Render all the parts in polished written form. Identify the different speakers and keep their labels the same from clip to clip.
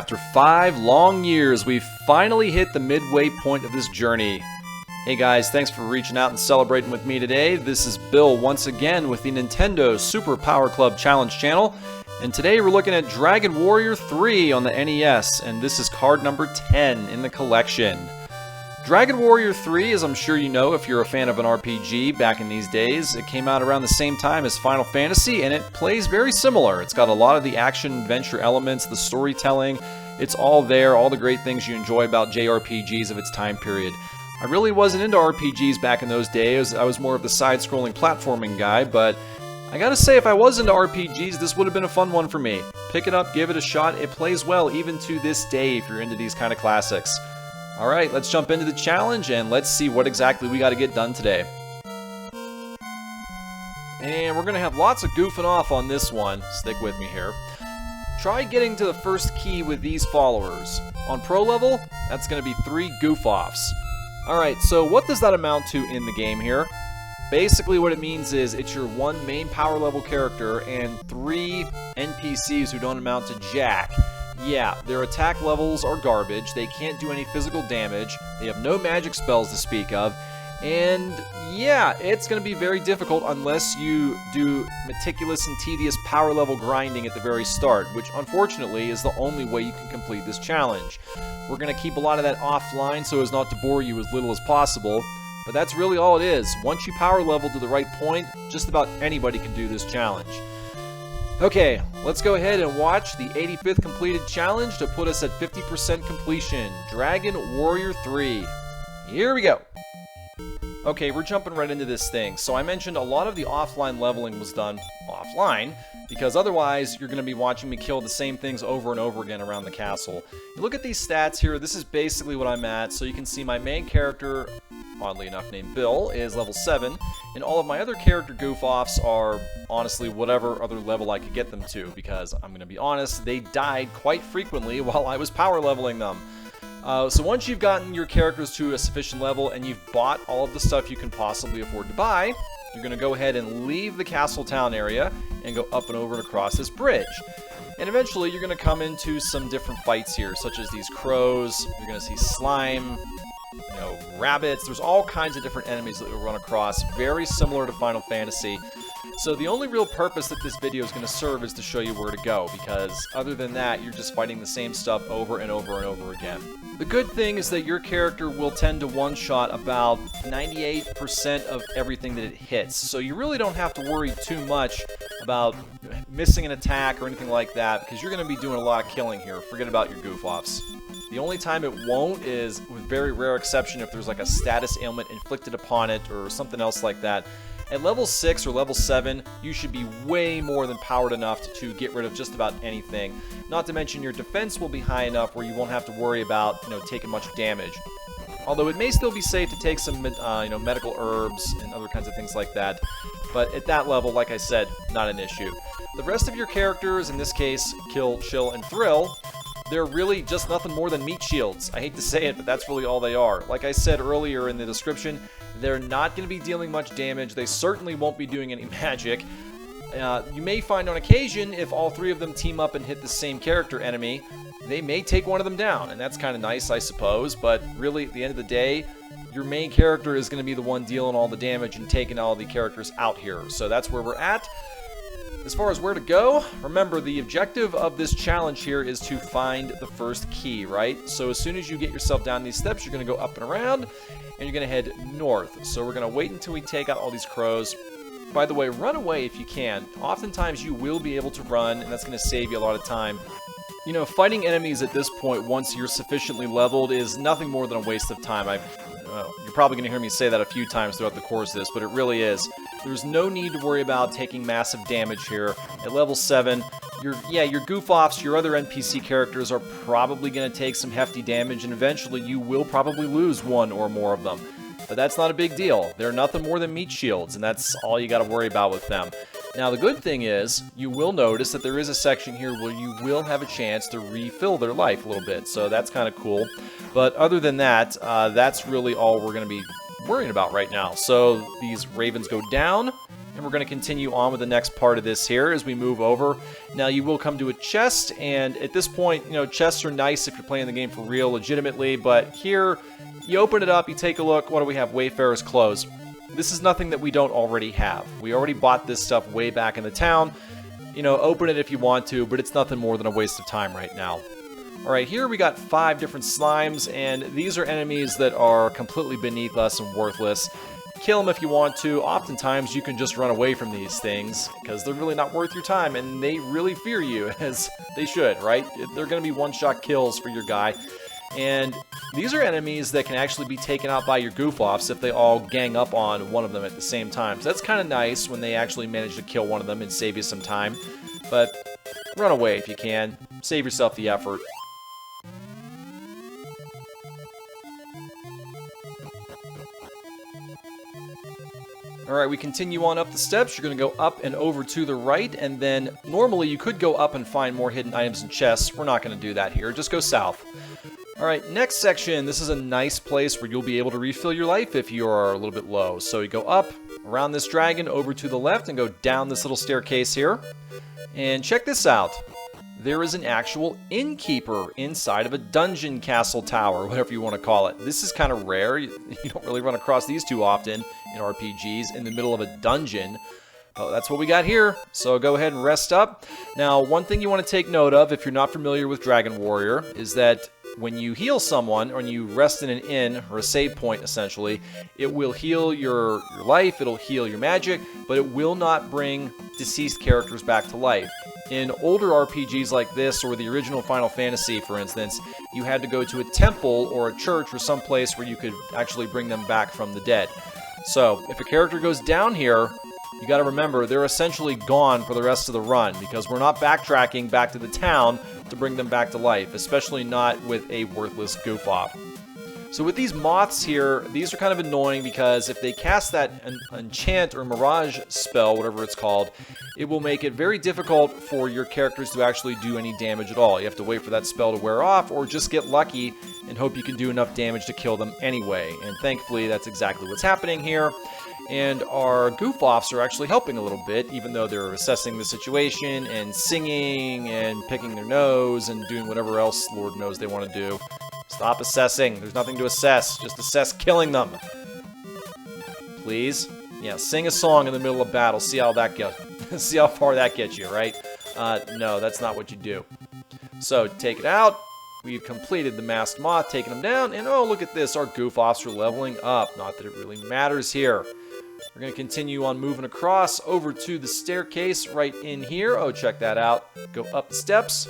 Speaker 1: After 5 long years, we've finally hit the midway point of this journey. Hey guys, thanks for reaching out and celebrating with me today. This is Bill once again with the Nintendo Super Power Club Challenge channel. And today we're looking at Dragon Warrior 3 on the NES, and this is card number 10 in the collection. Dragon Warrior 3, as I'm sure you know if you're a fan of an RPG back in these days, it came out around the same time as Final Fantasy, and it plays very similar. It's got a lot of the action-adventure elements, the storytelling, it's all there, all the great things you enjoy about JRPGs of its time period. I really wasn't into RPGs back in those days. I was more of the side-scrolling platforming guy, but I gotta say, if I was into RPGs, this would have been a fun one for me. Pick it up, give it a shot, it plays well even to this day if you're into these kind of classics. Alright, let's jump into the challenge and let's see what exactly we gotta get done today. And we're gonna have lots of goofing off on this one. Stick with me here. Try getting to the first key with these followers. On pro level, that's gonna be 3 goof-offs. Alright, so what does that amount to in the game here? Basically what it means is it's your 1 main power level character and 3 NPCs who don't amount to jack. Yeah, their attack levels are garbage, they can't do any physical damage, they have no magic spells to speak of, and yeah, it's going to be very difficult unless you do meticulous and tedious power level grinding at the very start, which unfortunately is the only way you can complete this challenge. We're going to keep a lot of that offline so as not to bore you as little as possible, but that's really all it is. Once you power level to the right point, just about anybody can do this challenge. Okay, let's go ahead and watch the 85th completed challenge to put us at 50% completion. Dragon Warrior 3. Here we go. Okay, we're jumping right into this thing. So I mentioned a lot of the offline leveling was done offline, because otherwise you're going to be watching me kill the same things over and over again around the castle. You look at these stats here, this is basically what I'm at. So you can see my main character, oddly enough named Bill, is level 7, and all of my other character goof-offs are honestly whatever other level I could get them to, because I'm going to be honest, they died quite frequently while I was power leveling them. So once you've gotten your characters to a sufficient level and you've bought all of the stuff you can possibly afford to buy, you're going to go ahead and leave the castle town area and go up and over and across this bridge. And eventually you're going to come into some different fights here, such as these crows, you're going to see slime, you know, rabbits, there's all kinds of different enemies that you'll run across, very similar to Final Fantasy. So the only real purpose that this video is going to serve is to show you where to go, because other than that, you're just fighting the same stuff over and over and over again. The good thing is that your character will tend to one-shot about 98% of everything that it hits, so you really don't have to worry too much about missing an attack or anything like that, because you're going to be doing a lot of killing here. Forget about your goof-offs. The only time it won't is, with very rare exception, if there's like a status ailment inflicted upon it or something else like that. At level 6 or level 7, you should be way more than powered enough to get rid of just about anything. Not to mention your defense will be high enough where you won't have to worry about, taking much damage. Although it may still be safe to take some, medical herbs and other kinds of things like that. But at that level, like I said, not an issue. The rest of your characters, in this case, Kill, Chill, and Thrill, they're really just nothing more than meat shields. I hate to say it, but that's really all they are. Like I said earlier in the description, they're not going to be dealing much damage. They certainly won't be doing any magic. You may find on occasion, if all 3 of them team up and hit the same character enemy, they may take one of them down, and that's kind of nice, I suppose, but really, at the end of the day, your main character is going to be the one dealing all the damage and taking all the characters out here. So that's where we're at. As far as where to go, remember the objective of this challenge here is to find the first key, right? So as soon as you get yourself down these steps, you're going to go up and around, and you're going to head north. So we're going to wait until we take out all these crows. By the way, run away if you can. Oftentimes you will be able to run, and that's going to save you a lot of time. Fighting enemies at this point, once you're sufficiently leveled, is nothing more than a waste of time. You're probably going to hear me say that a few times throughout the course of this, but it really is. There's no need to worry about taking massive damage here. At level 7, your goof-offs, your other NPC characters are probably going to take some hefty damage, and eventually you will probably lose 1 or more of them. But that's not a big deal. They're nothing more than meat shields, and that's all you got to worry about with them. Now the good thing is, you will notice that there is a section here where you will have a chance to refill their life a little bit, so that's kind of cool. But other than that, that's really all we're going to be worrying about right now. So these ravens go down, And we're going to continue on with the next part of this here as we move over. Now you will come to a chest, and at this point, you know, chests are nice if you're playing the game for real, legitimately, but here, you open it up, you take a look, what do we have? Wayfarer's Clothes. This is nothing that we don't already have. We already bought this stuff way back in the town. You know, open it if you want to, but it's nothing more than a waste of time right now. Alright, here we got 5 different slimes, and these are enemies that are completely beneath us and worthless. Kill them if you want to. Oftentimes you can just run away from these things because they're really not worth your time, and they really fear you, as they should, right? They're going to be one-shot kills for your guy. And these are enemies that can actually be taken out by your goof-offs if they all gang up on one of them at the same time. So that's kind of nice when they actually manage to kill one of them and save you some time. But run away if you can. Save yourself the effort. Alright, we continue on up the steps. You're going to go up and over to the right, and then normally you could go up and find more hidden items and chests. We're not going to do that here. Just go south. Alright, next section. This is a nice place where you'll be able to refill your life if you are a little bit low. So you go up, around this dragon, over to the left, and go down this little staircase here. And check this out. There is an actual innkeeper inside of a dungeon castle tower, whatever you want to call it. This is kind of rare. You don't really run across these too often in RPGs, in the middle of a dungeon. Oh, that's what we got here. So go ahead and rest up. Now, one thing you want to take note of, if you're not familiar with Dragon Warrior, is that when you heal someone, or when you rest in an inn, or a save point essentially, it will heal your life, it'll heal your magic, but it will not bring deceased characters back to life. In older RPGs like this, or the original Final Fantasy, for instance, you had to go to a temple or a church or some place where you could actually bring them back from the dead. So, if a character goes down here, you gotta remember, they're essentially gone for the rest of the run, because we're not backtracking back to the town to bring them back to life, especially not with a worthless goof-off. So with these moths here, these are kind of annoying because if they cast that enchant or mirage spell, whatever it's called, it will make it very difficult for your characters to actually do any damage at all. You have to wait for that spell to wear off, or just get lucky and hope you can do enough damage to kill them anyway. And thankfully, that's exactly what's happening here. And our goof-offs are actually helping a little bit, even though they're assessing the situation and singing and picking their nose and doing whatever else Lord knows they want to do. Stop assessing. There's nothing to assess. Just assess killing them. Please? Yeah, sing a song in the middle of battle. See how that goes. See how far that gets you, right? No, that's not what you do. So, take it out. We've completed the masked moth, taken them down, and oh, look at this. Our goof-offs are leveling up. Not that it really matters here. We're going to continue on moving across over to the staircase right in here. Oh, check that out. Go up the steps.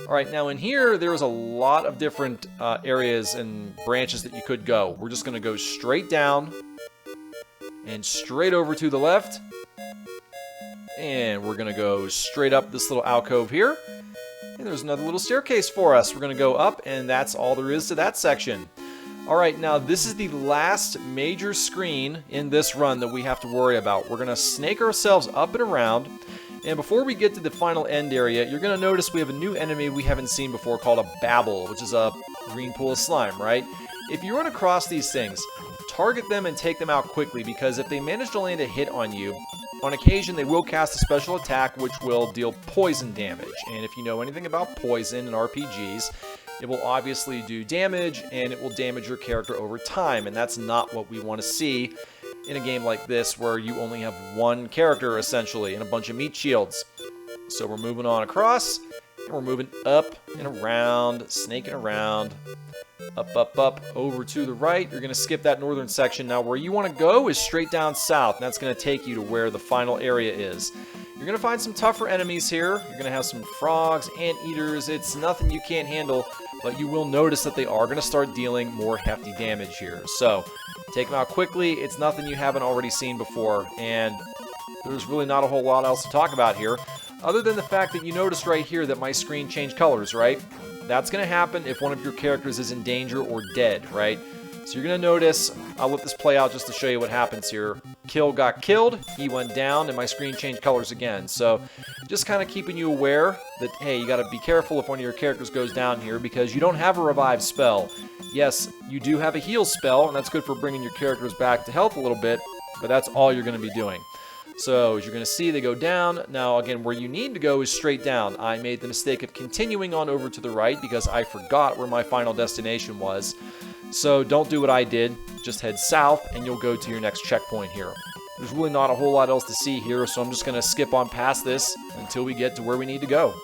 Speaker 1: Alright, now in here, there is a lot of different areas and branches that you could go. We're just going to go straight down and straight over to the left. And we're going to go straight up this little alcove here. And there's another little staircase for us. We're going to go up, and that's all there is to that section. Alright, now this is the last major screen in this run that we have to worry about. We're going to snake ourselves up and around. And before we get to the final end area, you're going to notice we have a new enemy we haven't seen before called a Babble, which is a green pool of slime, right? If you run across these things, target them and take them out quickly, because if they manage to land a hit on you, on occasion they will cast a special attack which will deal poison damage. And if you know anything about poison in RPGs, it will obviously do damage, and it will damage your character over time, and that's not what we want to see in a game like this where you only have one character essentially and a bunch of meat shields. So we're moving on across, and we're moving up and around, snaking around, up, over to the right. You're going to skip that northern section. Now where you want to go is straight down south, and that's going to take you to where the final area is. You're going to find some tougher enemies here. You're going to have some frogs, anteaters. It's nothing you can't handle, but you will notice that they are going to start dealing more hefty damage here. So take them out quickly. It's nothing you haven't already seen before, and there's really not a whole lot else to talk about here, other than the fact that you noticed right here that my screen changed colors, right? That's going to happen if one of your characters is in danger or dead, right? So you're going to notice, I'll let this play out just to show you what happens here. Kill got killed, he went down, and my screen changed colors again. So just kind of keeping you aware that, hey, you got to be careful if one of your characters goes down here, because you don't have a revive spell. Yes, you do have a heal spell, and that's good for bringing your characters back to health a little bit, but that's all you're going to be doing. So as you're going to see, they go down. Now again, where you need to go is straight down. I made the mistake of continuing on over to the right because I forgot where my final destination was. So don't do what I did. Just head south and you'll go to your next checkpoint here. There's really not a whole lot else to see here, so I'm just going to skip on past this until we get to where we need to go.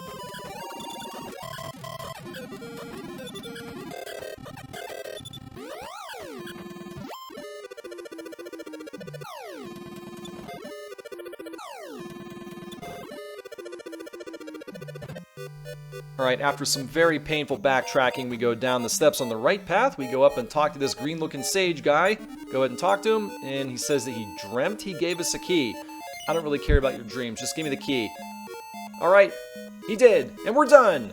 Speaker 1: Alright, after some very painful backtracking, we go down the steps on the right path. We go up and talk to this green-looking sage guy. Go ahead and talk to him, and he says that he dreamt he gave us a key. I don't really care about your dreams, just give me the key. Alright, he did, and we're done!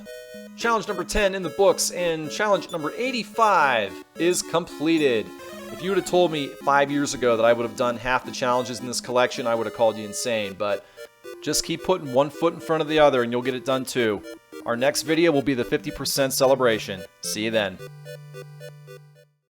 Speaker 1: Challenge number 10 in the books, and challenge number 85 is completed. If you would have told me 5 years ago that I would have done half the challenges in this collection, I would have called you insane, but just keep putting one foot in front of the other and you'll get it done too. Our next video will be the 50% celebration. See you then.